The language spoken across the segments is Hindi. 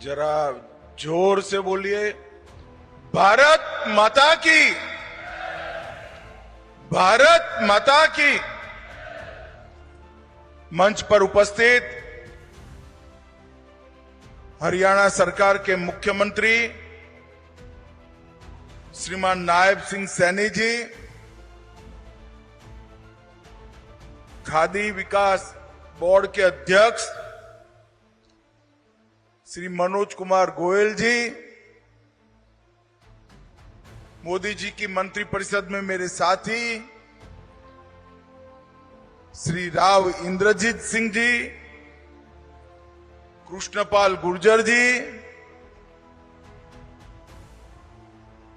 जरा जोर से बोलिए, भारत माता की, भारत माता की। मंच पर उपस्थित हरियाणा सरकार के मुख्यमंत्री श्रीमान नायब सिंह सैनी जी, खादी विकास बोर्ड के अध्यक्ष श्री मनोज कुमार गोयल जी, मोदी जी की मंत्रिपरिषद में मेरे साथी श्री राव इंद्रजीत सिंह जी, कृष्णपाल गुर्जर जी,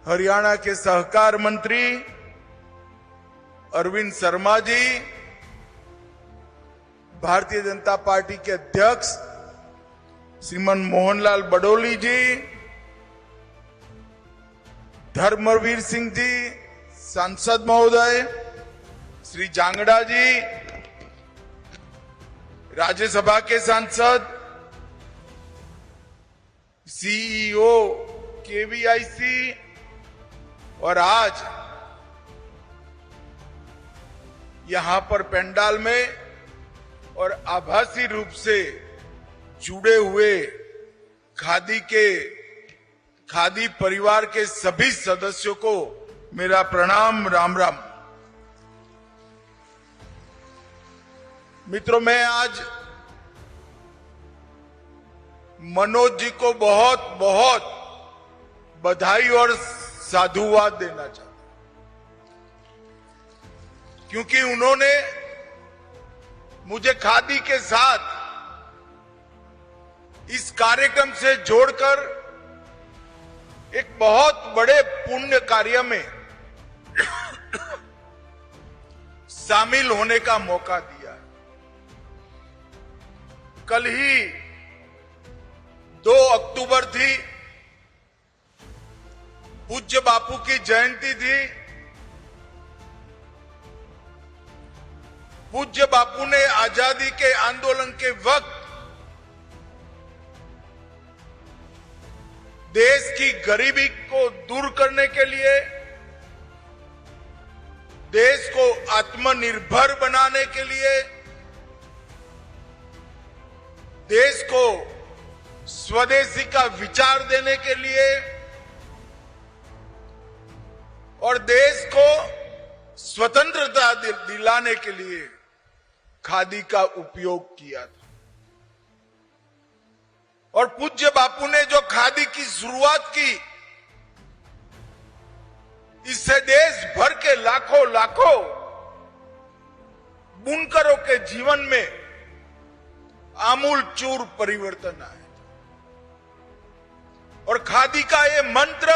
हरियाणा के सहकार मंत्री अरविंद शर्मा जी, भारतीय जनता पार्टी के अध्यक्ष श्रीमान मोहनलाल बडोली जी, धर्मवीर सिंह जी, सांसद महोदय श्री जांगड़ा जी, राज्यसभा के सांसद, सीईओ केवीआईसी और आज यहां पर पंडाल में और आभासी रूप से जुड़े हुए खादी परिवार के सभी सदस्यों को मेरा प्रणाम, राम राम। मित्रों, मैं आज मनोज जी को बहुत बहुत बधाई और साधुवाद देना चाहता हूं, क्योंकि उन्होंने मुझे खादी के साथ इस कार्यक्रम से जोड़कर एक बहुत बड़े पुण्य कार्य में शामिल होने का मौका दिया। कल ही 2 अक्टूबर थी, पूज्य बापू की जयंती थी। पूज्य बापू ने आजादी के आंदोलन के वक्त देश की गरीबी को दूर करने के लिए, देश को आत्मनिर्भर बनाने के लिए, देश को स्वदेशी का विचार देने के लिए और देश को स्वतंत्रता दिलाने के लिए खादी का उपयोग किया था। और पूज्य बापू ने जो खादी की शुरुआत की, इससे देश भर के लाखों लाखों बुनकरों के जीवन में आमूल चूर परिवर्तन आए। और खादी का ये मंत्र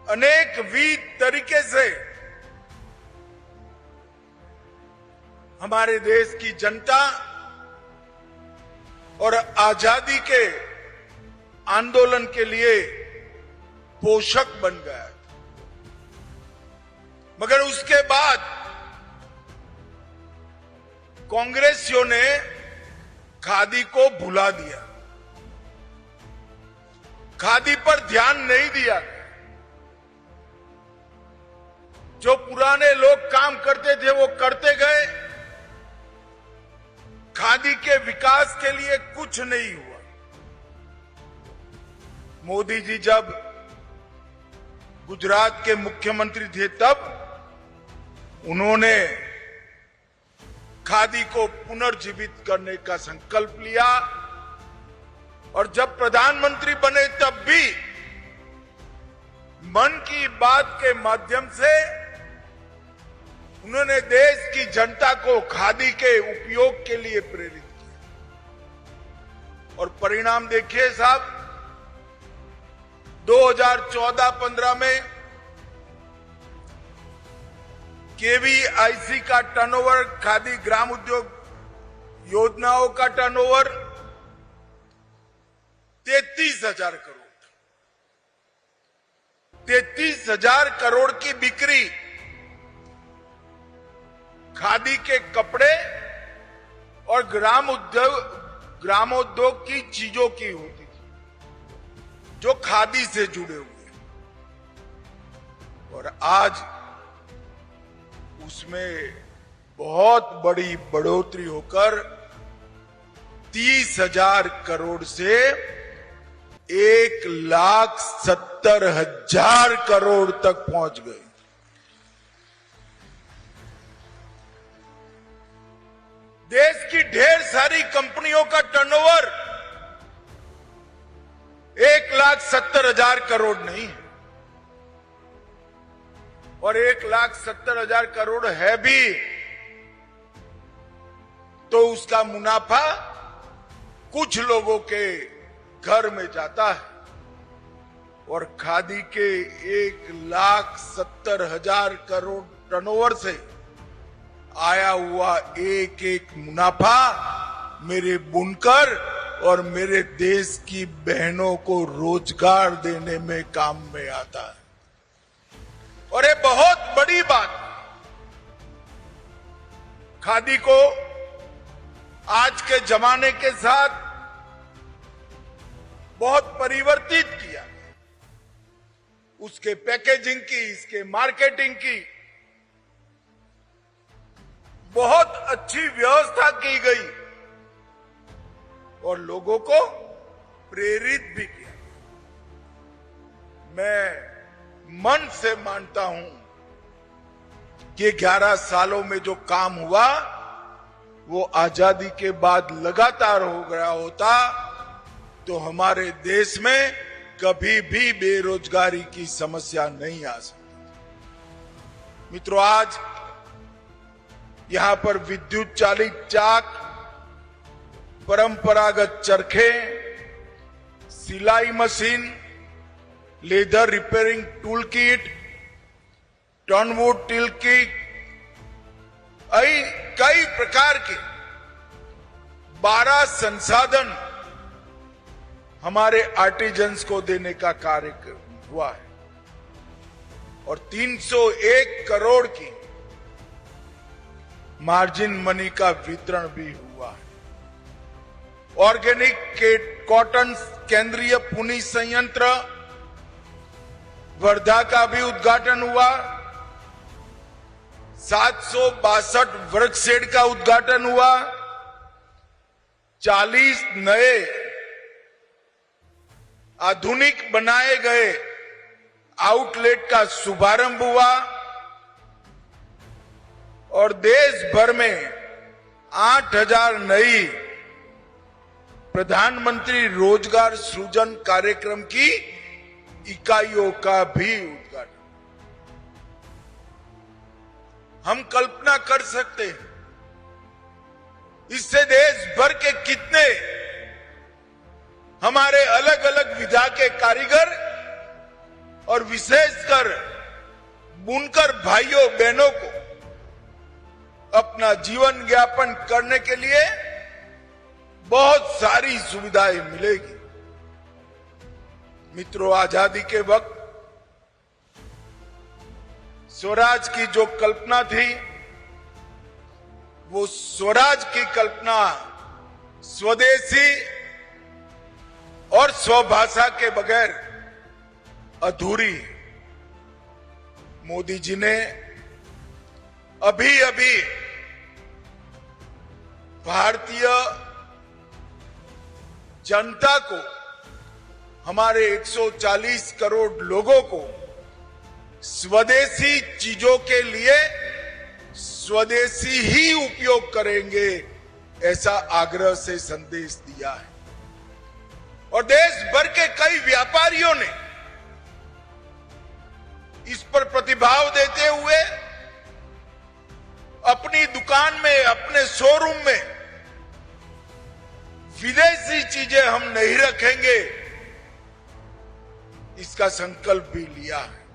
अनेक विध तरीके से हमारे देश की जनता और आजादी के आंदोलन के लिए पोषक बन गया। मगर उसके बाद कांग्रेसियों ने खादी को भुला दिया, खादी पर ध्यान नहीं दिया। जो पुराने लोग काम करते थे वो करते गए, खादी के विकास के लिए कुछ नहीं हुआ। मोदी जी जब गुजरात के मुख्यमंत्री थे तब उन्होंने खादी को पुनर्जीवित करने का संकल्प लिया, और जब प्रधानमंत्री बने तब भी मन की बात के माध्यम से उन्होंने देश की जनता को खादी के उपयोग के लिए प्रेरित किया। और परिणाम देखिए साहब, 2014-15 में केवीआईसी का टर्नओवर, खादी ग्राम उद्योग योजनाओं का टर्नओवर 33,000 करोड़, 33,000 करोड़ की बिक्री खादी के कपड़े और ग्राम उद्योग ग्रामोद्योग की चीजों की होती थी जो खादी से जुड़े हुए, और आज उसमें बहुत बड़ी बढ़ोतरी होकर 30,000 करोड़ से 1,70,000 करोड़ तक पहुंच गई। देश की ढेर सारी कंपनियों का टर्नओवर 1,70,000 करोड़ नहीं है, और 1,70,000 करोड़ है भी तो उसका मुनाफा कुछ लोगों के घर में जाता है, और खादी के 1,70,000 करोड़ टर्नओवर से आया हुआ एक एक मुनाफा मेरे बुनकर और मेरे देश की बहनों को रोजगार देने में काम में आता है। और ये बहुत बड़ी बात, खादी को आज के जमाने के साथ बहुत परिवर्तित किया, उसके पैकेजिंग की, इसके मार्केटिंग की बहुत अच्छी व्यवस्था की गई और लोगों को प्रेरित भी किया। मैं मन से मानता हूं कि 11 सालों में जो काम हुआ वो आजादी के बाद लगातार हो गया होता तो हमारे देश में कभी भी बेरोजगारी की समस्या नहीं आ सकती। मित्रों, आज यहां पर विद्युत चालित चाक, परंपरागत चरखे, सिलाई machine, leather repairing tool kit, turnwood till kit, कई प्रकार के 12 संसाधन हमारे आर्टिजन्स को देने का कार्य हुआ है, और 301 करोड़ की मार्जिन मनी का वितरण भी हुआ है। ऑर्गेनिक कॉटन केंद्रीय पुनी संयंत्र वर्धा का भी उद्घाटन हुआ, 762 वर्कशेड का उद्घाटन हुआ, 40 नए आधुनिक बनाए गए आउटलेट का शुभारंभ हुआ, और देश भर में 8,000 नई प्रधानमंत्री रोजगार सृजन कार्यक्रम की इकाइयों का भी उद्घाटन। हम कल्पना कर सकते हैं इससे देश भर के कितने हमारे अलग अलग विधा के कारीगर और विशेषकर बुनकर भाइयों बहनों को अपना जीवन यापन करने के लिए बहुत सारी सुविधाएं मिलेगी। मित्रों, आजादी के वक्त स्वराज की जो कल्पना थी वो स्वराज की कल्पना स्वदेशी और स्वभाषा के बगैर अधूरी है। मोदी जी ने अभी अभी भारतीय जनता को, हमारे 140 करोड़ लोगों को स्वदेशी चीजों के लिए स्वदेशी ही उपयोग करेंगे ऐसा आग्रह से संदेश दिया है। और देश भर के कई व्यापारियों ने इस पर प्रतिभाव देते हुए अपनी दुकान में, अपने शोरूम में विदेशी चीजें हम नहीं रखेंगे इसका संकल्प भी लिया है।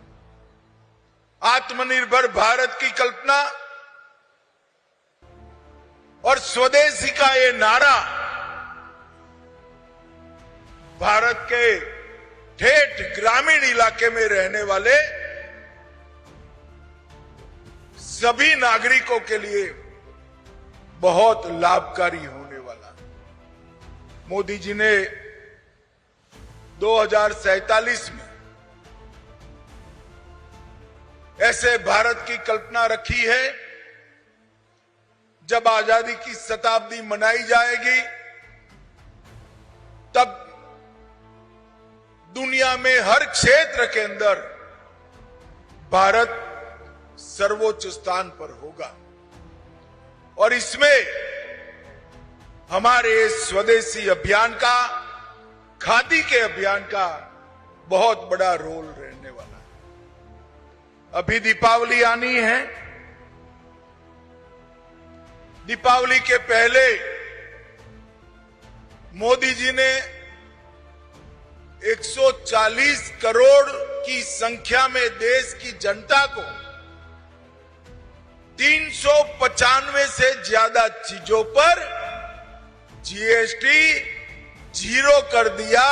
आत्मनिर्भर भारत की कल्पना और स्वदेशी का ये नारा भारत के ठेठ ग्रामीण इलाके में रहने वाले सभी नागरिकों के लिए बहुत लाभकारी होने वाला। मोदी जी ने 2047 में ऐसे भारत की कल्पना रखी है जब आजादी की शताब्दी मनाई जाएगी, तब दुनिया में हर क्षेत्र के अंदर भारत सर्वोच्च स्थान पर होगा और इसमें हमारे स्वदेशी अभियान का, खादी के अभियान का बहुत बड़ा रोल रहने वाला है। अभी दीपावली आनी है। दीपावली के पहले मोदी जी ने 140 करोड़ की संख्या में देश की जनता को 395 से ज्यादा चीजों पर जीएसटी 0 कर दिया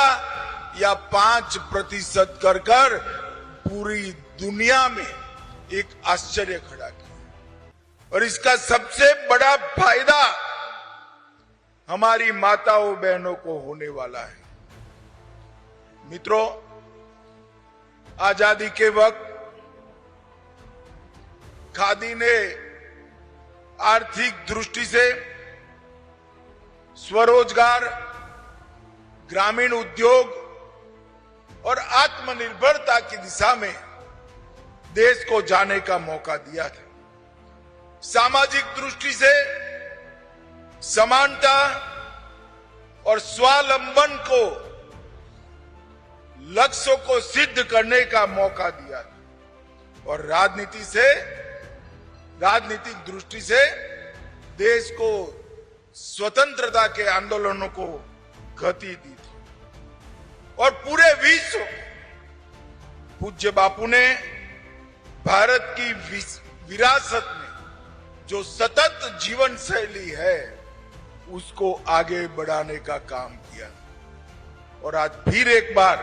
या 5% कर पूरी दुनिया में एक आश्चर्य खड़ा किया। और इसका सबसे बड़ा फायदा हमारी माताओं बहनों को होने वाला है। मित्रों, आजादी के वक्त खादी ने आर्थिक दृष्टि से स्वरोजगार, ग्रामीण उद्योग और आत्मनिर्भरता की दिशा में देश को जाने का मौका दिया था। सामाजिक दृष्टि से समानता और स्वावलंबन को, लक्ष्यों को सिद्ध करने का मौका दिया था और राजनीतिक दृष्टि से देश को स्वतंत्रता के आंदोलनों को गति दी थी। और पूरे विश्व पूज्य बापू ने भारत की विरासत में जो सतत जीवन शैली है उसको आगे बढ़ाने का काम किया। और आज फिर एक बार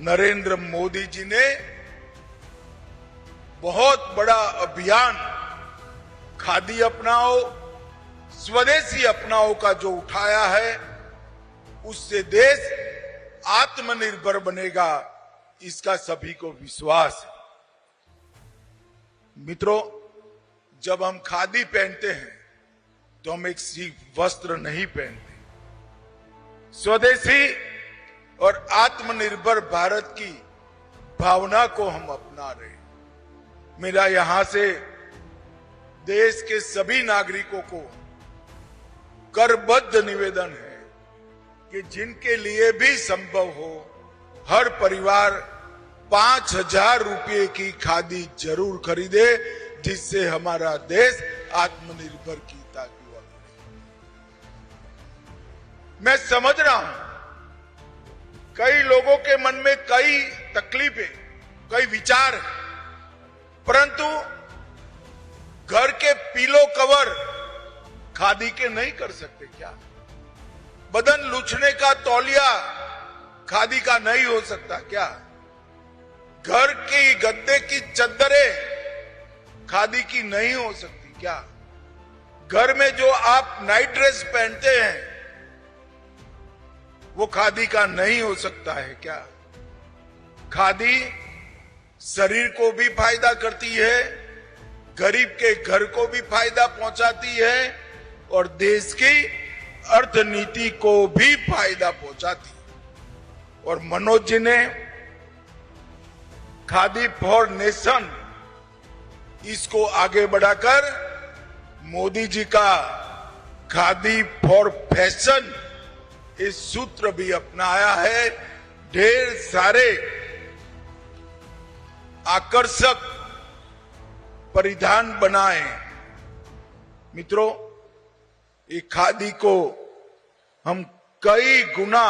नरेंद्र मोदी जी ने बहुत बड़ा अभियान खादी अपनाओ, स्वदेशी अपनाओ का जो उठाया है, उससे देश आत्मनिर्भर बनेगा, इसका सभी को विश्वास है। मित्रों, जब हम खादी पहनते हैं तो हम एक सिर्फ वस्त्र नहीं पहनते, स्वदेशी और आत्मनिर्भर भारत की भावना को हम अपना रहे हैं। मेरा यहां से देश के सभी नागरिकों को करबद्ध निवेदन है कि जिनके लिए भी संभव हो, हर परिवार 5,000 रुपये की खादी जरूर खरीदे, जिससे हमारा देश आत्मनिर्भर की ताकत बढ़े। मैं समझ रहा हूं कई लोगों के मन में कई तकलीफें, कई विचार हैं, परंतु घर के पीलो कवर खादी के नहीं कर सकते क्या? बदन लुचने का तौलिया खादी का नहीं हो सकता क्या? घर की गद्दे की चद्दरें खादी की नहीं हो सकती क्या? घर में जो आप नाइट ड्रेस पहनते हैं वो खादी का नहीं हो सकता है क्या? खादी शरीर को भी फायदा करती है, गरीब के घर को भी फायदा पहुंचाती है और देश की अर्थनीति को भी फायदा पहुंचाती है। और मनोज जी ने खादी फॉर नेशन इसको आगे बढ़ाकर मोदी जी का खादी फॉर फैशन इस सूत्र भी अपनाया है। ढेर सारे आकर्षक परिधान बनाए। मित्रों, ये खादी को हम कई गुना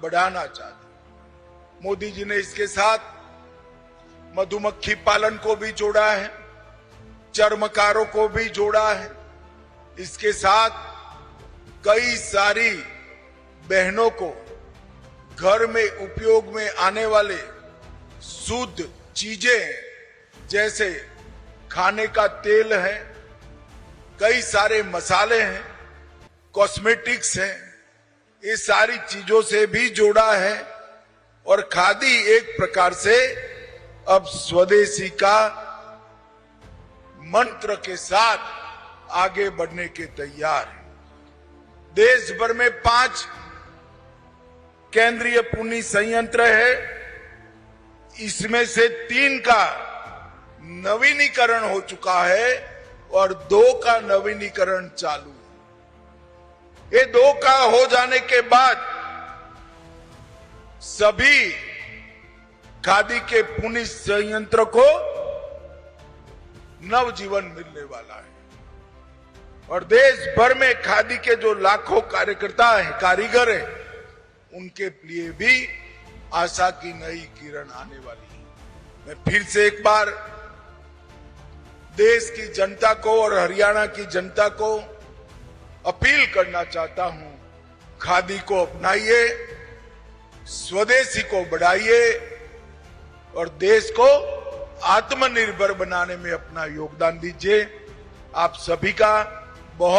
बढ़ाना चाहते हैं। मोदी जी ने इसके साथ मधुमक्खी पालन को भी जोड़ा है, चर्मकारों को भी जोड़ा है। इसके साथ कई सारी बहनों को घर में उपयोग में आने वाले शुद्ध चीजें, जैसे खाने का तेल है, कई सारे मसाले हैं, कॉस्मेटिक्स हैं, ये सारी चीजों से भी जोड़ा है और खादी एक प्रकार से अब स्वदेशी का मंत्र के साथ आगे बढ़ने के तैयार है। देश भर में 5 केंद्रीय पुनी संयंत्र है, इसमें से 3 का नवीनीकरण हो चुका है और 2 का नवीनीकरण चालू है। ये 2 का हो जाने के बाद सभी खादी के पुनी संयंत्र को नवजीवन मिलने वाला है और देश भर में खादी के जो लाखों कार्यकर्ता हैं, कारीगर हैं, उनके लिए भी आशा की नई किरण आने वाली है। मैं फिर से एक बार देश की जनता को और हरियाणा की जनता को अपील करना चाहता हूं, खादी को अपनाइए, स्वदेशी को बढ़ाइए और देश को आत्मनिर्भर बनाने में अपना योगदान दीजिए। आप सभी का बहुत